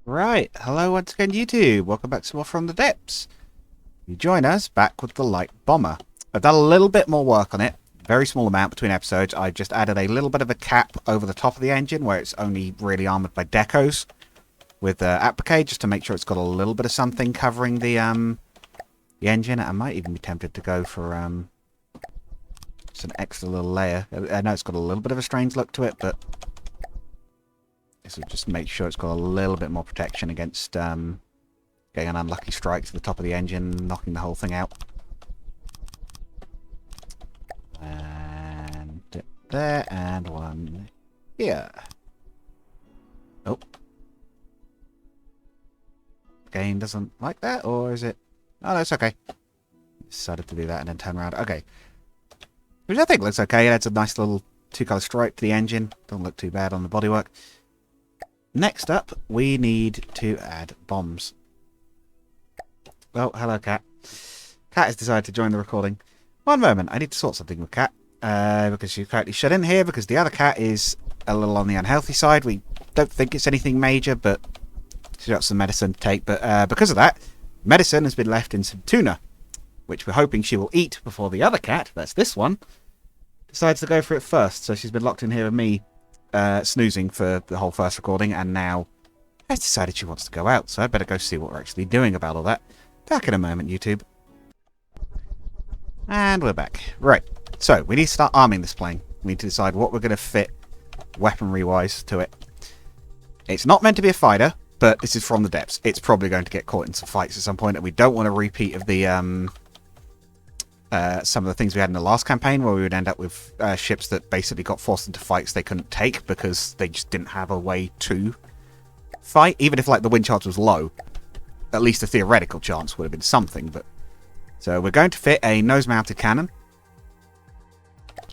Right, hello once again YouTube, welcome back to more From the Depths. You join us back with the light bomber. I've done a little bit more work on it, very small amount between episodes. I just added a little bit of a cap over the top of the engine where it's only really armoured by decos with applique just to make sure it's got a little bit of something covering the engine. I might even be tempted to go for just an extra little layer. I know it's got a little bit of a strange look to it, but this will just make sure it's got a little bit more protection against getting an unlucky strike to the top of the engine, knocking the whole thing out. And there, and one here. Oh. Game doesn't like that, or is it? Oh, no, it's okay. Decided to do that and then turn around. Okay. Which I think looks okay. It adds a nice little two-colour stripe to the engine. Doesn't look too bad on the bodywork. Next up, we need to add bombs. Oh, hello, Cat. Cat has decided to join the recording. One moment, I need to sort something with Cat. Because she's currently shut in here, because the other cat is a little on the unhealthy side. We don't think it's anything major, but she's got some medicine to take. But because of that, medicine has been left in some tuna, which we're hoping she will eat before the other cat, that's this one, decides to go for it first. So she's been locked in here with me, snoozing for the whole first recording, and now has decided she wants to go out, so I'd better go see what we're actually doing about all that. Back in a moment, YouTube. And we're back. Right, so we need to start arming this plane. We need to decide what we're going to fit weaponry-wise to it. It's not meant to be a fighter, but this is From the Depths. It's probably going to get caught in some fights at some point, and we don't want a repeat of the some of the things we had in the last campaign where we would end up with ships that basically got forced into fights they couldn't take because they just didn't have a way to fight. Even if like the win chance was low, at least a theoretical chance would have been something. But so we're going to fit a nose-mounted cannon.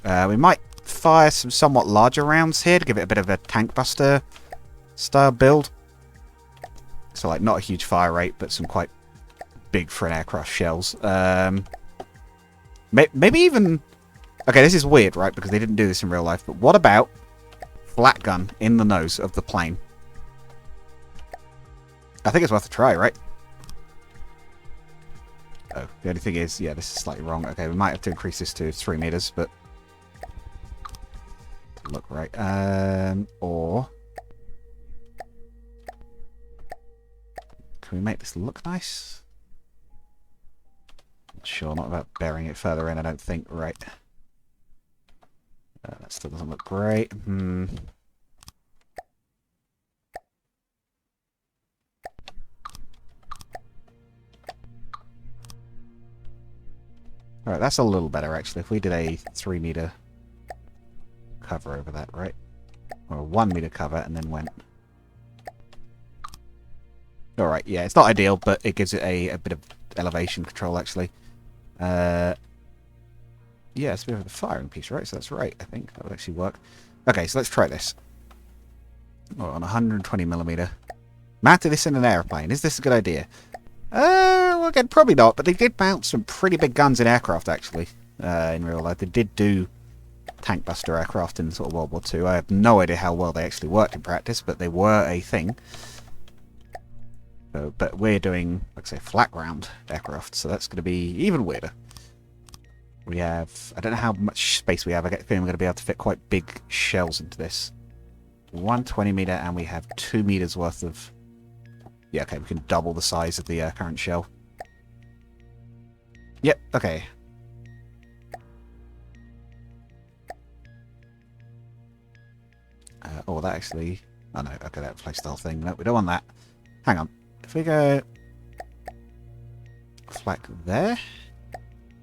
We might fire some somewhat larger rounds here to give it a bit of a tank buster style build. So like not a huge fire rate, but some quite big for an aircraft shells. Maybe even... Okay, this is weird, right? Because they didn't do this in real life. But what about flat gun in the nose of the plane? I think it's worth a try, right? Oh, the only thing is, yeah, this is slightly wrong. Okay, we might have to increase this to 3 meters, but... Look right. Or... Can we make this look nice? Sure, not about burying it further in, I don't think. Right. That still doesn't look great. Alright, that's a little better, actually. If we did a 3 meter cover over that, right? Or a 1 meter cover, and then went... Alright, yeah, it's not ideal, but it gives it a bit of elevation control, actually. Yeah, it's a bit of a firing piece, right? So that's right, I think. That would actually work. Okay, so let's try this. Oh, on 120mm. Mounted this in an airplane. Is this a good idea? Well, again, probably not, but they did mount some pretty big guns in aircraft, actually, in real life. They did do tank buster aircraft in sort of World War II. I have no idea how well they actually worked in practice, but they were a thing. But we're doing, like I say, flat ground aircraft, so that's going to be even weirder. We have... I don't know how much space we have. I get the feeling we're going to be able to fit quite big shells into this. 120 meter, and we have 2 meters worth of... Yeah, okay, we can double the size of the current shell. Yep, okay. Oh, that actually... Oh, no, okay, that replaced the whole thing. No, we don't want that. Hang on. If we go... Flak there...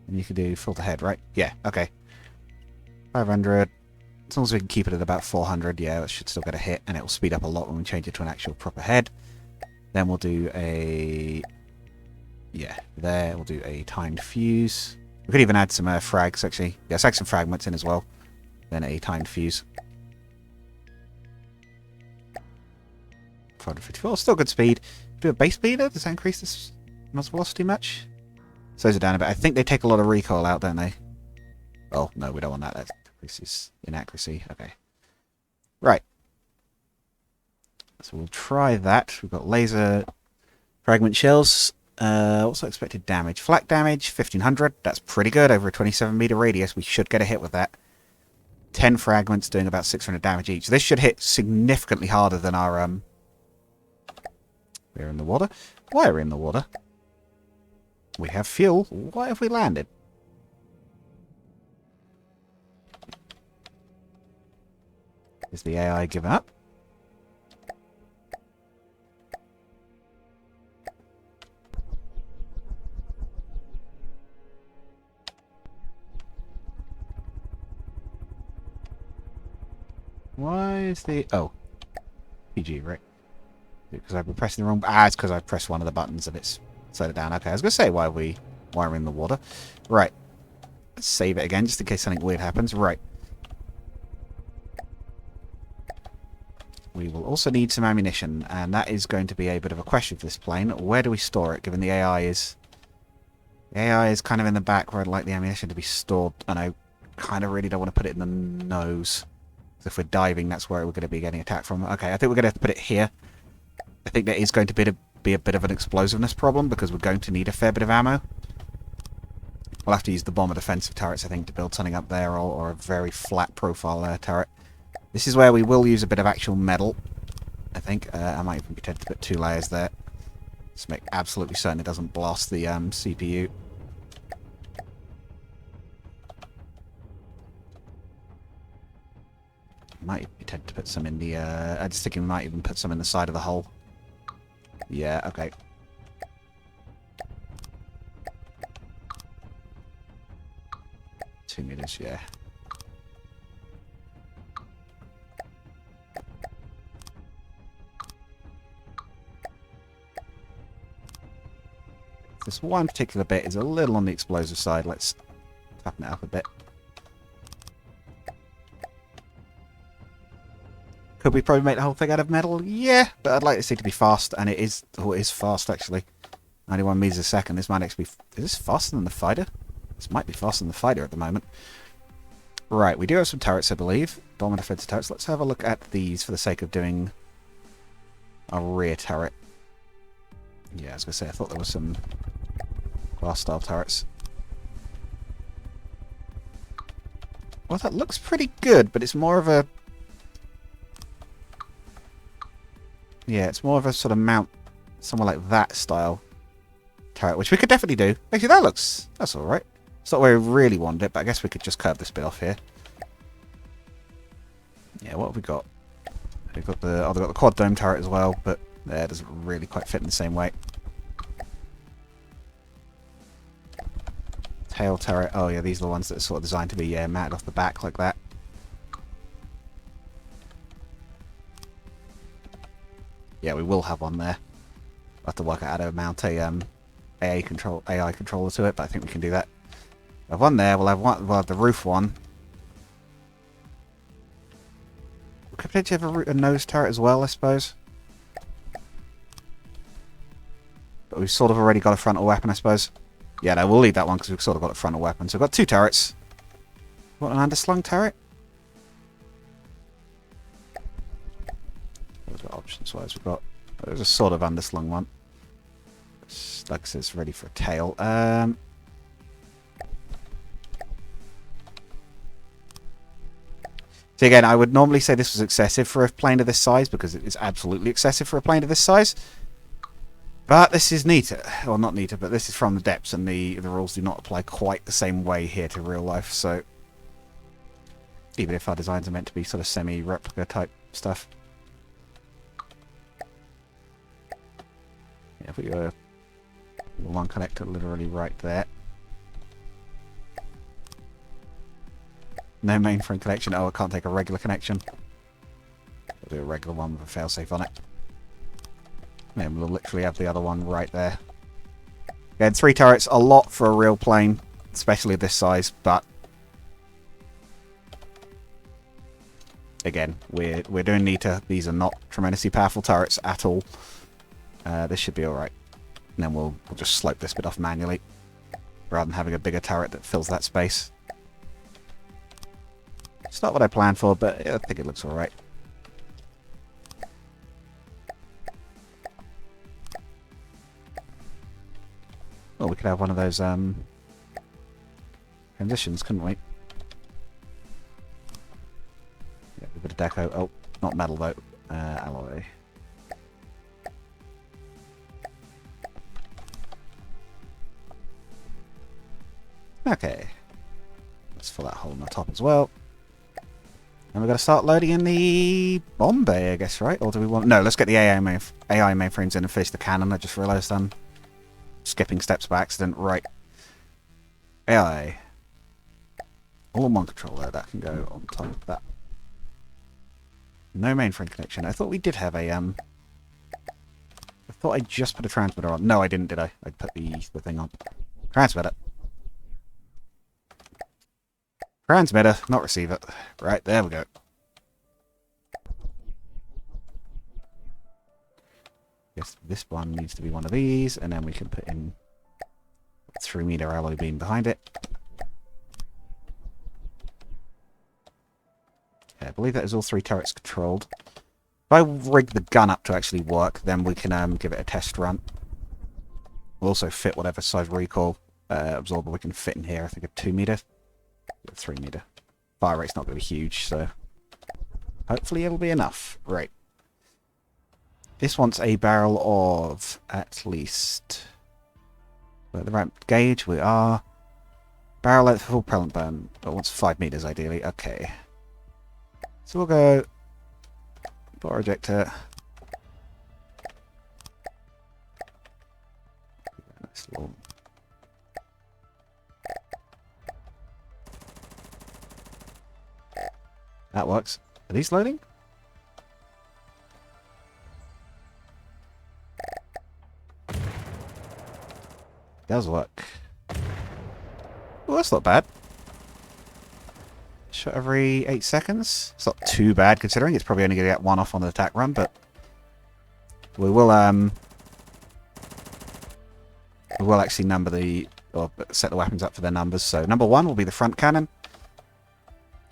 And you can do full to head, right? Yeah, okay. 500. As long as we can keep it at about 400, yeah, that should still get a hit, and it will speed up a lot when we change it to an actual proper head. Then we'll do a... Yeah, there. We'll do a timed fuse. We could even add some frags, actually. Yeah, sag some fragments in as well. Then a timed fuse. 454, still good speed. Do a base speeder? Does that increase this muzzle velocity much? Slows it down a bit. I think they take a lot of recoil out, don't they? Oh, no, we don't want that. That increases inaccuracy. Okay. Right. So we'll try that. We've got laser fragment shells. What's our expected damage? Flak damage, 1500. That's pretty good. Over a 27-meter radius, we should get a hit with that. 10 fragments doing about 600 damage each. This should hit significantly harder than our... We're in the water. Why are we in the water? We have fuel. Why have we landed? Is the AI giving up? Why is the... Oh. PG, right? Because I've been pressing the wrong... it's because I pressed one of the buttons and it's slowed it down. Okay, I was going to say why we're in the water. Right. Let's save it again, just in case something weird happens. Right. We will also need some ammunition, and that is going to be a bit of a question for this plane. Where do we store it, given the AI is... The AI is kind of in the back where I'd like the ammunition to be stored, and I kind of really don't want to put it in the nose. If we're diving, that's where we're going to be getting attacked from. Okay, I think we're going to have to put it here. I think there is going to be a bit of an explosiveness problem, because we're going to need a fair bit of ammo. We'll have to use the bomber defensive turrets, I think, to build something up there, or a very flat profile turret. This is where we will use a bit of actual metal, I think. I might even be tempted to put 2 layers there. Just make absolutely certain it doesn't blast the CPU. Might be tempted to put some in the... I just think we might even put some in the side of the hull. Yeah, okay. $2 meters, yeah. This one particular bit is a little on the explosive side. Let's toughen it up a bit. Could we probably make the whole thing out of metal? Yeah, but I'd like this thing to be fast, and it is. Oh, it is fast actually. 91 meters a second. This might actually be. Is this faster than the fighter? This might be faster than the fighter at the moment. Right, we do have some turrets, I believe. Bomber defensive turrets. Let's have a look at these for the sake of doing a rear turret. Yeah, I was gonna say I thought there was some glass style turrets. Well, that looks pretty good, but it's more of a... Yeah, it's more of a sort of mount somewhere like that style turret, which we could definitely do. Actually, that's alright. It's not where we really wanted it, but I guess we could just curve this bit off here. Yeah, what have we got? We've got the... Oh, they've got the quad dome turret as well, but it doesn't really quite fit in the same way. Tail turret. Oh yeah, these are the ones that are sort of designed to be mounted off the back like that. Yeah, we will have one there. We'll have to work out how to mount a AI controller to it, but I think we can do that. We'll have one there. We'll have the roof one. We could potentially have a nose turret as well, I suppose. But we've sort of already got a frontal weapon, I suppose. Yeah, no, we'll leave that one because we've sort of got a frontal weapon. So we've got 2 turrets. What, an underslung turret? What have we got options-wise? We've got... There's a sort of underslung one. It's, like I said, it's ready for a tail. So again, I would normally say this was excessive for a plane of this size, because it is absolutely excessive for a plane of this size. But this is neater. Well, not neater, but this is from the depths, and the rules do not apply quite the same way here to real life, so... Even if our designs are meant to be sort of semi-replica type stuff. Yeah, if we go one connector literally right there. No mainframe connection. Oh, I can't take a regular connection. We'll do a regular one with a failsafe on it. And then we'll literally have the other one right there. Again, 3 turrets, a lot for a real plane, especially this size, but again, we're doing neater. These are not tremendously powerful turrets at all. This should be alright. And then we'll just slope this bit off manually, rather than having a bigger turret that fills that space. It's not what I planned for, but I think it looks alright. Oh, we could have one of those transitions, couldn't we? Yeah, a bit of deco. Oh, not metal though. Alloy. Okay. Let's fill that hole in the top as well. And we're going to start loading in the bomb bay, I guess, right? Or do we want... No, let's get the AI mainframes in and finish the cannon. I just realised I'm skipping steps by accident. Right. AI. All-in-one controller. That can go on top of that. No mainframe connection. I thought we did have a... I thought I just put a transmitter on. No, I didn't, did I? I put the thing on. Transmitter. Transmitter, not receiver. Right, there we go. Guess this one needs to be one of these, and then we can put in a 3-meter alloy beam behind it. Yeah, I believe that is all 3 turrets controlled. If I rig the gun up to actually work, then we can give it a test run. We'll also fit whatever size recoil absorber we can fit in here. I think a 2-meter. 3-meter. Fire rate's not going to be huge, so hopefully it'll be enough. Right. This wants a barrel of at least... We're at the right gauge, we are. Barrel length full propellant burn. But wants 5 meters ideally. Okay. So we'll go... Bore ejector. Nice little... That works. Are these loading? Does work. Well, that's not bad. Shot every 8 seconds. It's not too bad considering it's probably only going to get 1 off on the attack run, but we will actually number the or set the weapons up for their numbers. So number 1 will be the front cannon.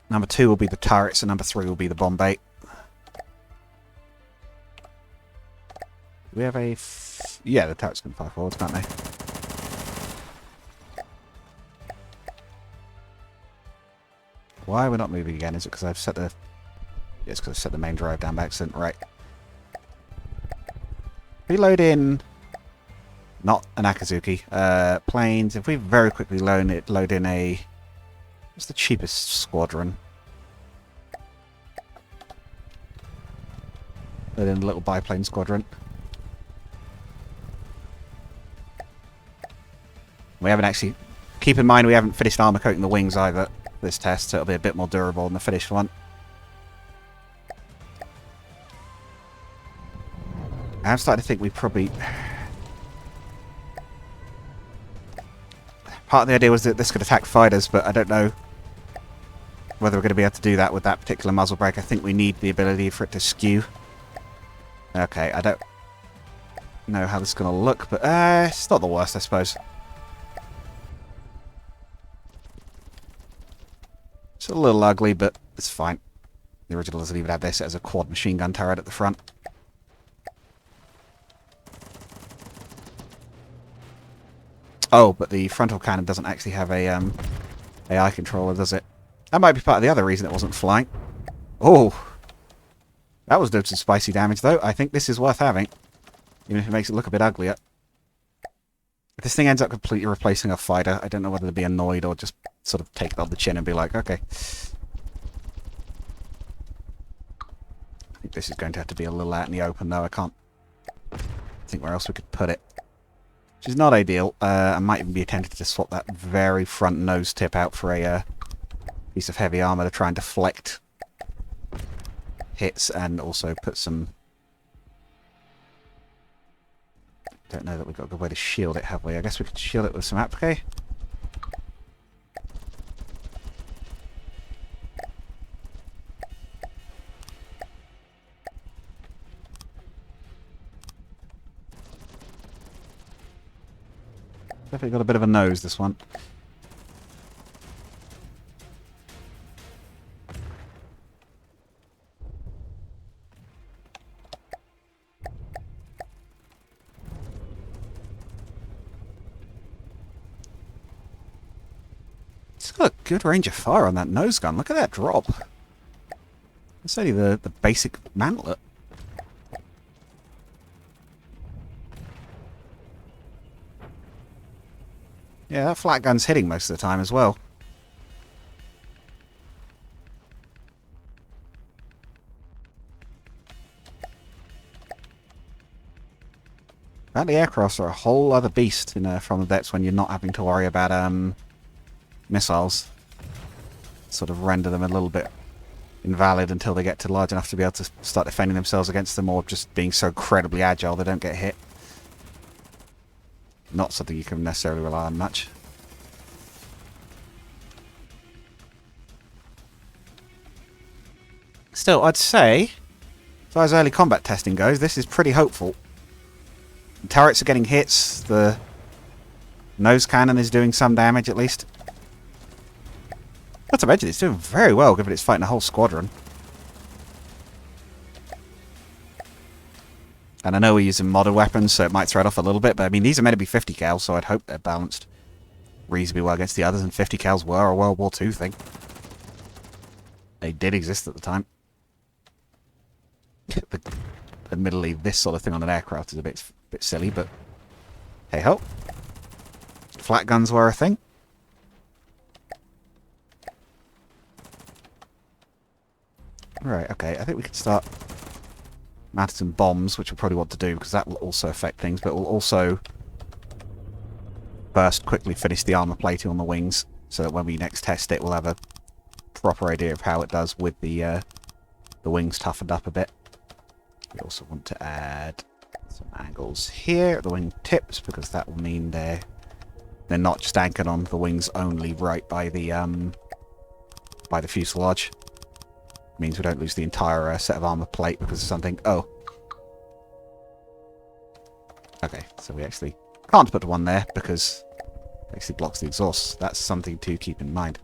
Number 2 will be the turrets, and number 3 will be the bomb bait. Do we have a... Yeah, the turrets can fire forwards, can't they? Why are we not moving again? Is it because I've set the... Yeah, it's because I've set the main drive down by accident. Right. Reload in... Not an Akazuki. Planes. If we very quickly load in a... What's the cheapest squadron? Load in a little biplane squadron. We haven't actually... Keep in mind we haven't finished armor coating the wings either this test, so it'll be a bit more durable than the finished one. I'm starting to think we probably... Part of the idea was that this could attack fighters, but I don't know whether we're going to be able to do that with that particular muzzle brake. I think we need the ability for it to skew. Okay, I don't know how this is going to look, but it's not the worst, I suppose. It's a little ugly, but it's fine. The original doesn't even have this as a quad machine gun turret at the front. Oh, but the frontal cannon doesn't actually have a AI controller, does it? That might be part of the other reason it wasn't flying. Oh! That was doing some spicy damage, though. I think this is worth having. Even if it makes it look a bit uglier. If this thing ends up completely replacing a fighter, I don't know whether to be annoyed or just sort of take it on the chin and be like, okay. I think this is going to have to be a little out in the open, though. I can't think where else we could put it. Which is not ideal. I might even be tempted to swap that very front nose tip out for a piece of heavy armor to try and deflect hits and also put some... Don't know that we've got a good way to shield it, have we? I guess we could shield it with some applique. Definitely got a bit of a nose, this one. got a good range of fire on that nose gun. Look at that drop. That's only the basic mantlet. Yeah, that flat gun's hitting most of the time as well. But the aircrafts are a whole other beast from the depths when you're not having to worry about missiles. Sort of render them a little bit invalid until they get to large enough to be able to start defending themselves against them, or just being so incredibly agile they don't get hit. Not something you can necessarily rely on much. Still, I'd say, as far as early combat testing goes, this is pretty hopeful. The turrets are getting hits, the nose cannon is doing some damage at least. Not to mention, it's doing very well given it's fighting a whole squadron. And I know we're using modern weapons, so it might throw it off a little bit, but I mean, these are meant to be 50 cal, so I'd hope they're balanced reasonably well against the others, and 50 cals were a World War II thing. They did exist at the time. Admittedly, this sort of thing on an aircraft is a bit silly, but hey ho. Flat guns were a thing. Right, okay, I think we can start mounting some bombs, which we'll probably want to do, because that will also affect things, but will also first quickly finish the armor plating on the wings, so that when we next test it, we'll have a proper idea of how it does with the wings toughened up a bit. We also want to add some angles here at the wing tips, because that will mean they're not just anchored on the wings only right by the fuselage. It means we don't lose the entire set of armor plate because of something. Oh. Okay, so we actually can't put one there because it actually blocks the exhaust. That's something to keep in mind.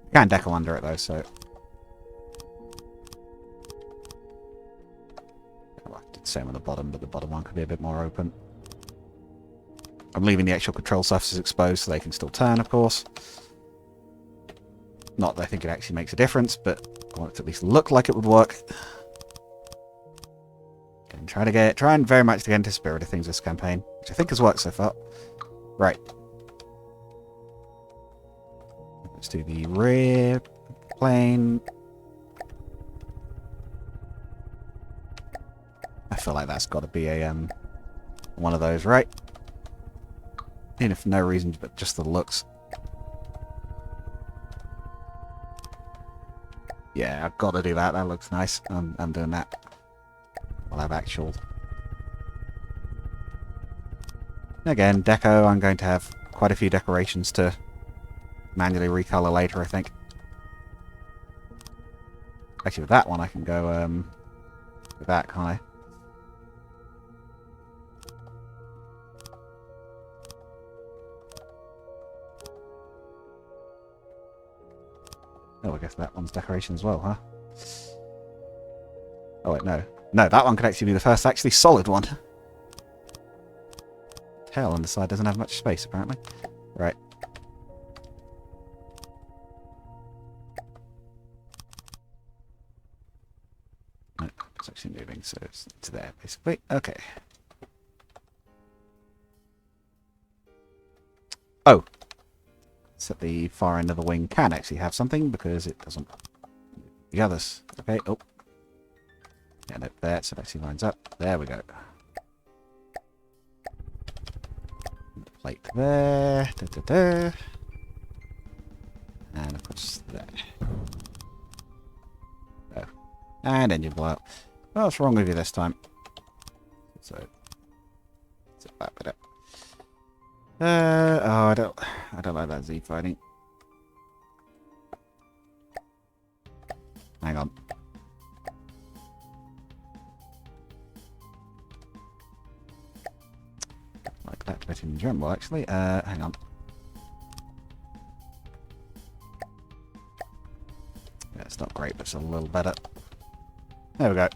We can decal under it though, so... Same on the bottom, but the bottom one could be a bit more open. I'm leaving the actual control surfaces exposed so they can still turn, of course. Not that I think it actually makes a difference, but I want it to at least look like it would work. And try and very much to get into the spirit of things this campaign, which I think has worked so far. Right. Let's do the rear plane. I feel like that's got to be a one of those, right? Even if for no reason, but just the looks. Yeah, I've got to do that. That looks nice. I'm doing that. I'll have actual. Again, deco. I'm going to have quite a few decorations to manually recolor later, I think. Actually, with that one, I can go with that, can't I? Oh, I guess that one's decoration as well, huh? Oh, wait, no. No, that one could actually be the first actually solid one. Tail on the side doesn't have much space, apparently. Right. No, it's actually moving, so it's to there, basically. Okay. Oh. So the far end of the wing can actually have something because it doesn't. The others. Okay, oh. Yeah, no, there, so it actually lines up. There we go. Plate there. Da, da, da. And of course there. Oh. And engine blowout. What's wrong with you this time? So that bit up. Oh, I don't like that Z fighting. Hang on. Like that bit in general, actually. Hang on. Yeah, it's not great, but it's a little better. There we go.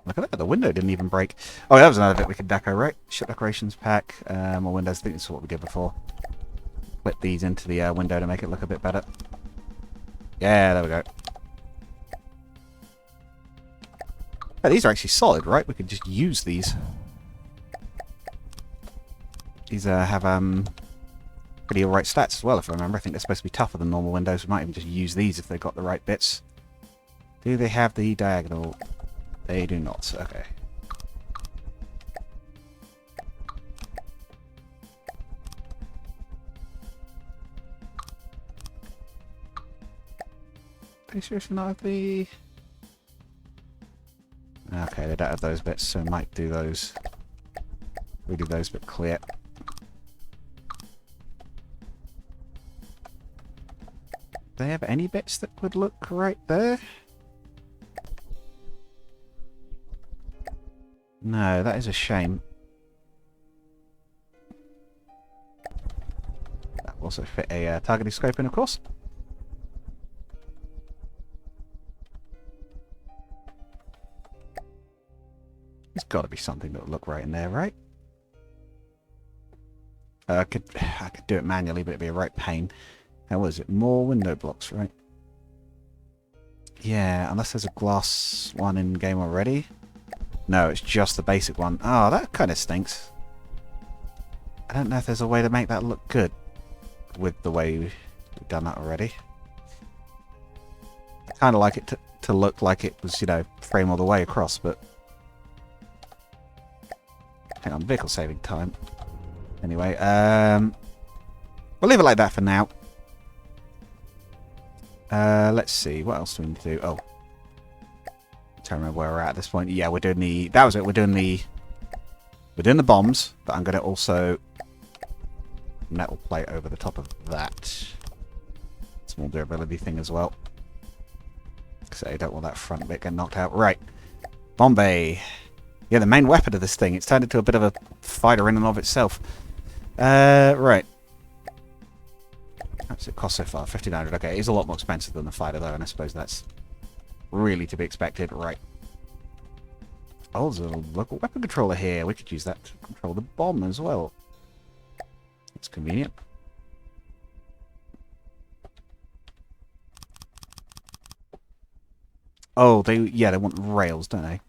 Look at that, the window didn't even break. Oh, that was another bit we could deco, right? Ship decorations pack, more windows. I think this is what we did before. Clip these into the window to make it look a bit better. Yeah, there we go. Oh, these are actually solid, right? We could just use these. These have pretty alright stats as well, if I remember. I think they're supposed to be tougher than normal windows. We might even just use these if they've got the right bits. Do they have the diagonal? They do not. Okay. Pretty sure it's not the... Okay, they don't have those bits, so might do those. Redo those, but clear. Do they have any bits that would look right there? No, that is a shame. That will also fit a targeting scope in, of course. There's got to be something that will look right in there, right? I could do it manually, but it'd be a right pain. How was it? More window blocks, right? Yeah, unless there's a glass one in game already. No, it's just the basic one. Oh, that kind of stinks. I don't know if there's a way to make that look good with the way we've done that already. I kind of like it to look like it was, you know, frame all the way across, but... Hang on, vehicle saving time. Anyway, we'll leave it like that for now. Let's see, what else do we need to do? Oh. I don't remember where we're at this point. Yeah, we're doing the... That was it, we're doing the bombs, but I'm going to also... metal plate over the top of that. Small durability thing as well. So I don't want that front bit getting knocked out. Right. Bombay. Yeah, the main weapon of this thing. It's turned into a bit of a fighter in and of itself. Right. What's it cost so far? 1,500. Okay, it is a lot more expensive than the fighter, though, and I suppose that's really to be expected. Right. Oh, there's a local weapon controller here. We could use that to control the bomb as well. It's convenient. Oh, they want rails, don't they?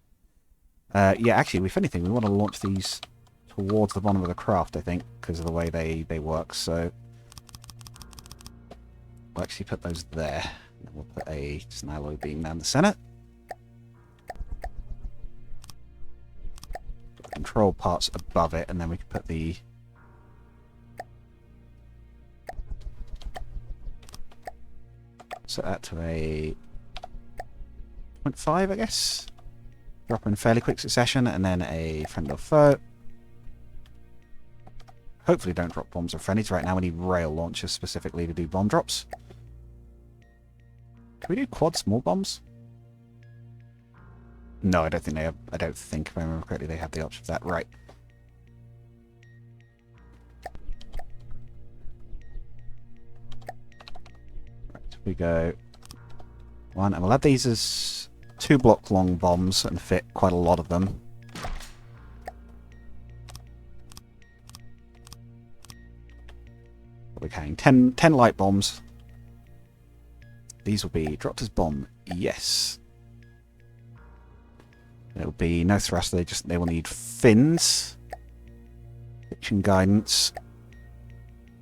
Yeah, actually, if anything, we want to launch these towards the bottom of the craft, I think, because of the way they work, so... We'll actually put those there. And we'll put just an alloy beam down the center. Put the control parts above it, and then we can put the... Set that to a 0.5, I guess. Drop in fairly quick succession, and then a friend or foe. Hopefully don't drop bombs or friendlies. Right now we need rail launchers specifically to do bomb drops. Can we do quad small bombs? No, I don't think they have. I don't think, if I remember correctly, they have the option for that. Right. Right, we go one, and we'll add these as 2 block long bombs and fit quite a lot of them. We're carrying 10 light bombs. These will be dropped as bomb. Yes. It will be no thruster. They will need fins. Pitching guidance.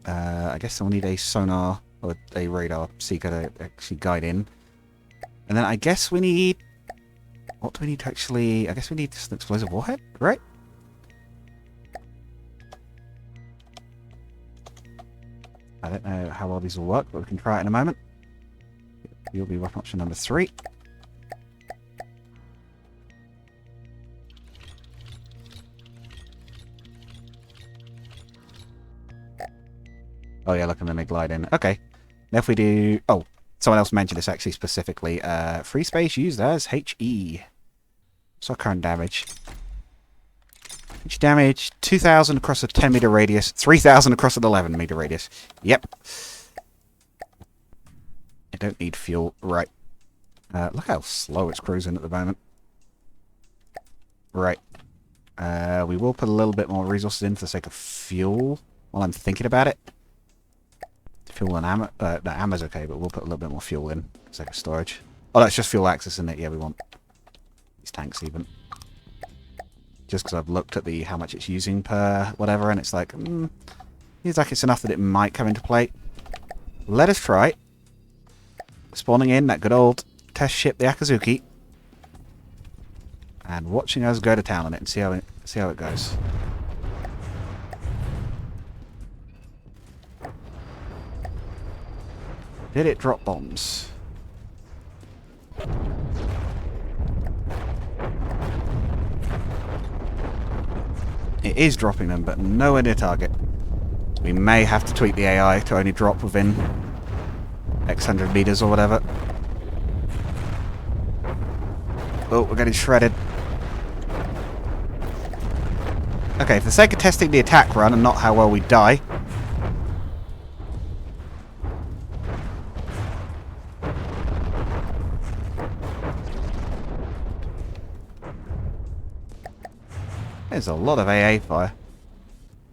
I guess they'll need a sonar or a radar seeker to actually guide in. And then I guess we need... What do we need to actually... I guess we need just an explosive warhead, right? I don't know how well these will work, but we can try it in a moment. You'll be weapon option number 3. Oh yeah, look, and then they glide in. Okay. Now if we do... Oh, someone else mentioned this actually specifically. Free space used as HE. What's our current damage? HE damage, 2,000 across a 10 meter radius, 3,000 across an 11 meter radius. Yep. I don't need fuel. Right. Look how slow it's cruising at the moment. Right. We will put a little bit more resources in for the sake of fuel while I'm thinking about it. Fuel and ammo. No, ammo's okay, but we'll put a little bit more fuel in for the sake of storage. Oh, that's just fuel access, isn't it? Yeah, we want these tanks even. Just because I've looked at how much it's using per whatever, and it's like, seems like it's enough that it might come into play. Let us try it. Spawning in that good old test ship, the Akazuki, and watching us go to town on it and see how it goes. Did it drop bombs? It is dropping them, but nowhere near target. We may have to tweak the AI to only drop within X hundred meters or whatever. Oh, we're getting shredded. Okay, for the sake of testing the attack run and not how well we die. There's a lot of AA fire.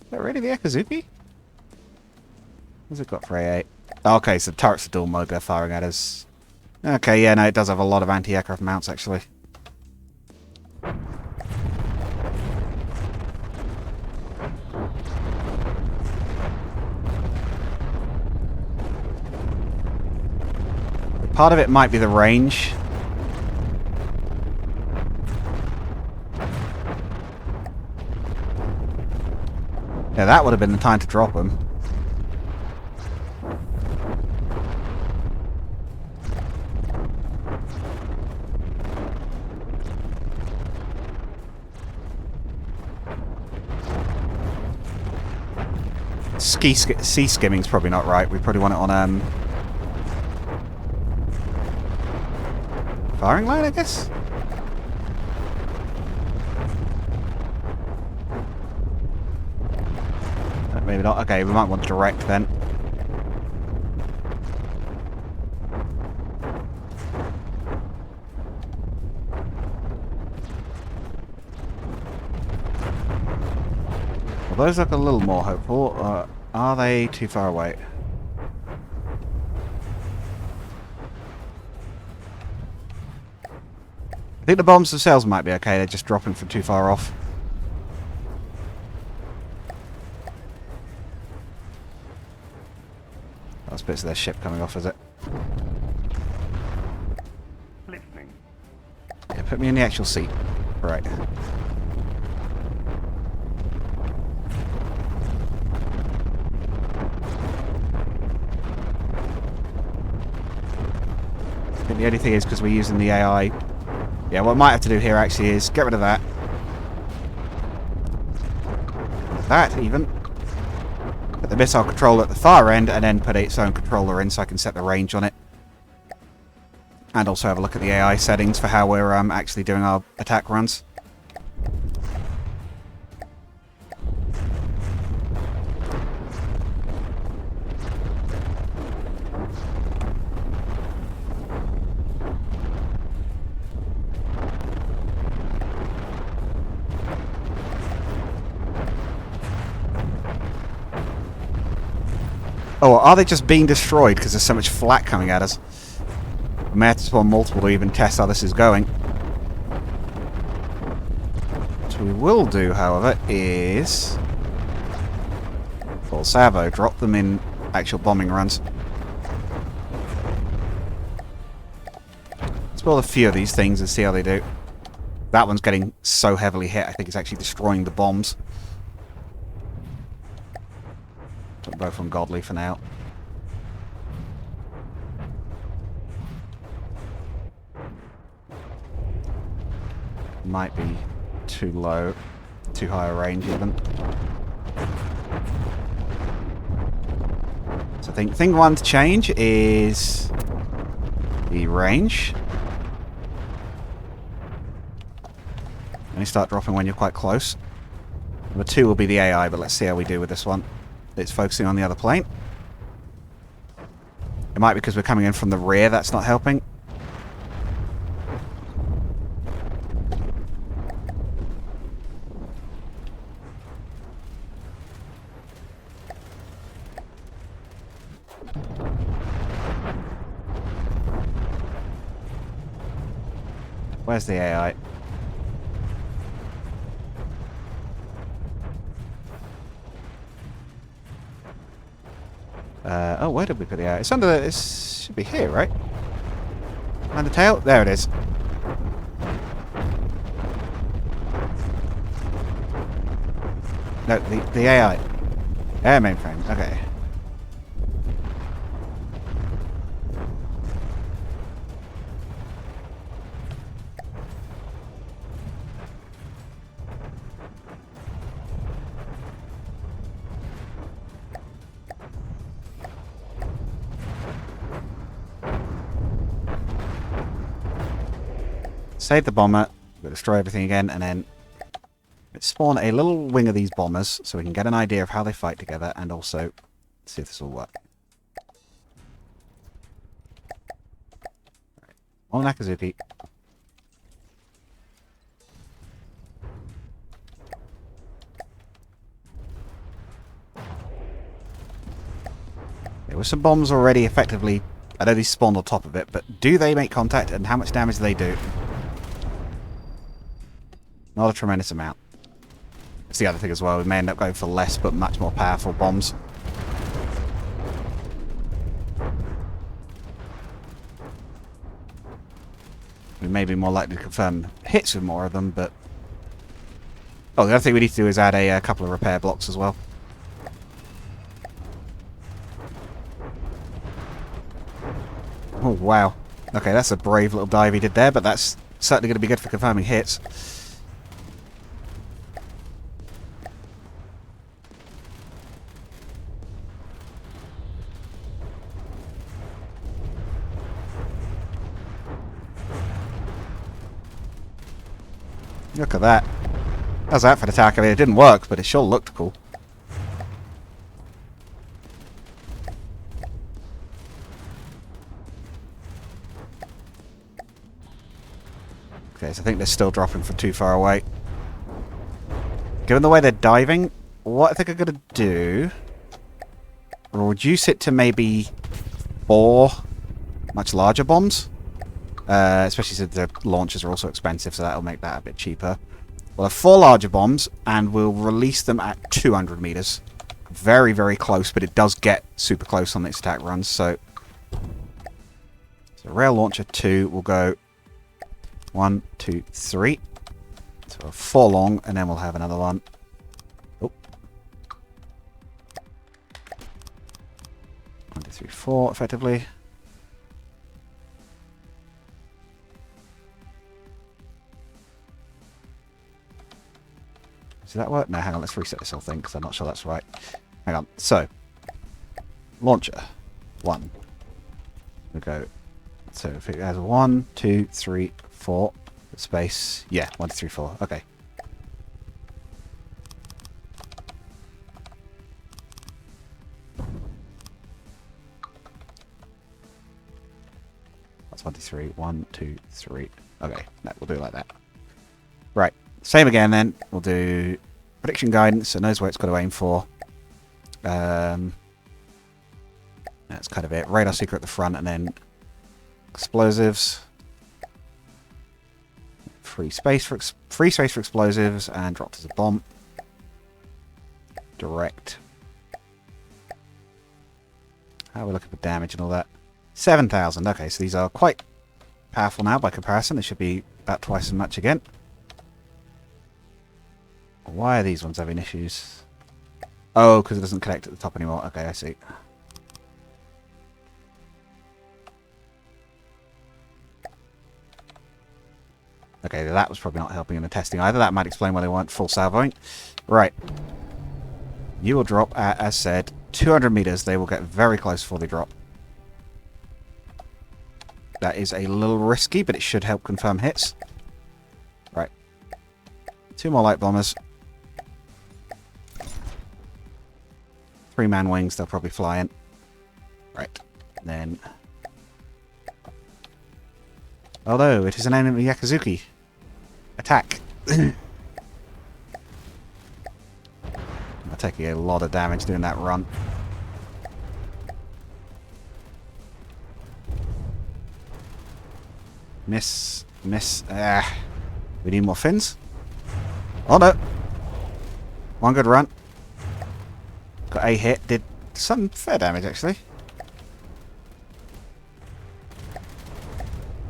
Is that really the Akazuki? What's it got for AA? Okay, so the turrets are dual mode, they're firing at us. Okay, yeah, no, it does have a lot of anti-aircraft mounts, actually. Part of it might be the range. Yeah, that would have been the time to drop them. Sea skimming's probably not right. We probably want it on firing line, I guess. Maybe not. Okay, we might want direct then. Well, those look a little more hopeful. Are they too far away? I think the bombs themselves might be okay. They're just dropping from too far off. That's bits of their ship coming off, is it? Listening. Yeah, put me in the actual seat. Right. I think the only thing is because we're using the AI. Yeah, what I might have to do here actually is get rid of that. That even. Put the missile control at the far end and then put its own controller in so I can set the range on it. And also have a look at the AI settings for how we're actually doing our attack runs. Oh, are they just being destroyed because there's so much flak coming at us? We may have to spawn multiple to even test how this is going. What we will do, however, is... Full salvo, drop them in actual bombing runs. Let's build a few of these things and see how they do. That one's getting so heavily hit, I think it's actually destroying the bombs. Put both on Godly for now. Might be too low, too high a range even. So I think thing one to change is the range. Only start dropping when you're quite close. Number two will be the AI, but let's see how we do with this one. It's focusing on the other plane. It might be because we're coming in from the rear, that's not helping. Where's the AI? Oh, where did we put the AI? It's under the... It should be here, right? And the tail? There it is. No, the AI. Air mainframe. Okay. Save the bomber. We'll destroy everything again, and then spawn a little wing of these bombers so we can get an idea of how they fight together, and also see if this will work. On Nakazuki. There were some bombs already effectively. I know these spawned on top of it, but do they make contact, and how much damage do they do? Not a tremendous amount. That's the other thing as well. We may end up going for less but much more powerful bombs. We may be more likely to confirm hits with more of them, but... Oh, the other thing we need to do is add a couple of repair blocks as well. Oh, wow. Okay, that's a brave little dive he did there, but that's certainly going to be good for confirming hits. Look at that. How's that for an attack? I mean, it didn't work, but it sure looked cool. Okay, so I think they're still dropping from too far away. Given the way they're diving, what I think I'm going to do... We'll reduce it to maybe 4 much larger bombs. Especially since the launchers are also expensive, so that'll make that a bit cheaper. We'll have 4 larger bombs, and we'll release them at 200 meters. Very, very close, but it does get super close on its attack runs, so... So rail launcher 2 will go 1, 2, 3. So 4 long, and then we'll have another one. Oh. 1, 2, 3, 4, effectively. Does that work? No, hang on, let's reset this whole thing, because I'm not sure that's right. Hang on. So, launcher 1. We'll go. So if it has 1, 2, 3, 4 space. Yeah, 1, 2, 3, 4. Okay. That's 1, 2, 3. 1, 2, 3. Okay, no, we'll do it like that. Right. Same again then. We'll do prediction guidance, so it knows where it's got to aim for. That's kind of it. Radar seeker at the front, and then explosives. Free space for explosives, and dropped as a bomb. Direct. How are we looking for damage and all that? 7,000. Okay, so these are quite powerful now by comparison. They should be about twice as much again. Why are these ones having issues? Oh, because it doesn't connect at the top anymore. Okay, I see. Okay, that was probably not helping in the testing either. That might explain why they weren't full salvoing. Right. You will drop at, as said, 200 meters. They will get very close before they drop. That is a little risky, but it should help confirm hits. Right. 2 more light bombers. 3-man wings, they'll probably fly in. Right. Then... Although, it is an enemy Yakuzuki. Attack. I'm taking a lot of damage doing that run. Miss. Miss. We need more fins. Oh no! One good run. Got a hit. Did some fair damage actually.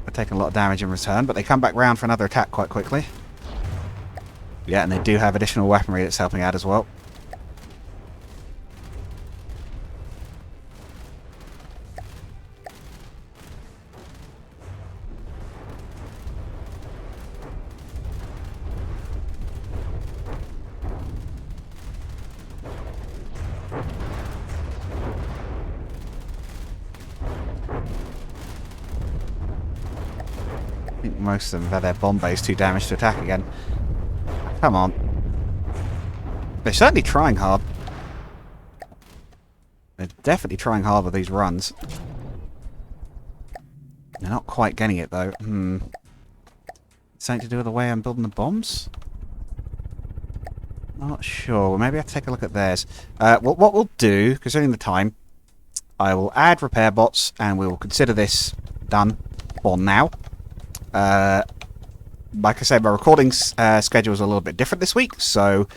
We're taking a lot of damage in return, but they come back round for another attack quite quickly. Yeah, and they do have additional weaponry that's helping out as well. I think most of them have had their bomb base too damaged to attack again. Come on. They're certainly trying hard. They're definitely trying hard with these runs. They're not quite getting it though. Something to do with the way I'm building the bombs? Not sure. Maybe I have to take a look at theirs. What we'll do, considering the time, I will add repair bots and we will consider this done for now. Like I said, my recording schedule is a little bit different this week, so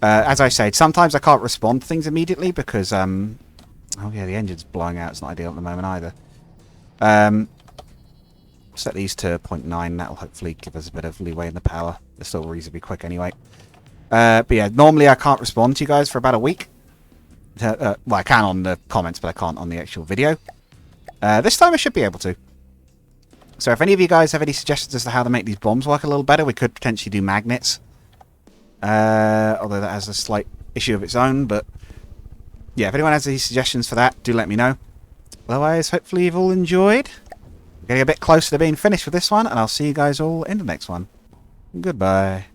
as I said, sometimes I can't respond to things immediately because, oh yeah, the engine's blowing out. It's not ideal at the moment either. Set these to 0.9. That'll hopefully give us a bit of leeway in the power. They're still reasonably quick anyway. But yeah, normally I can't respond to you guys for about a week. Well, I can on the comments, but I can't on the actual video. This time I should be able to. So if any of you guys have any suggestions as to how to make these bombs work a little better, we could potentially do magnets. Although that has a slight issue of its own, but yeah, if anyone has any suggestions for that, do let me know. Otherwise, hopefully you've all enjoyed. We're getting a bit closer to being finished with this one, and I'll see you guys all in the next one. Goodbye.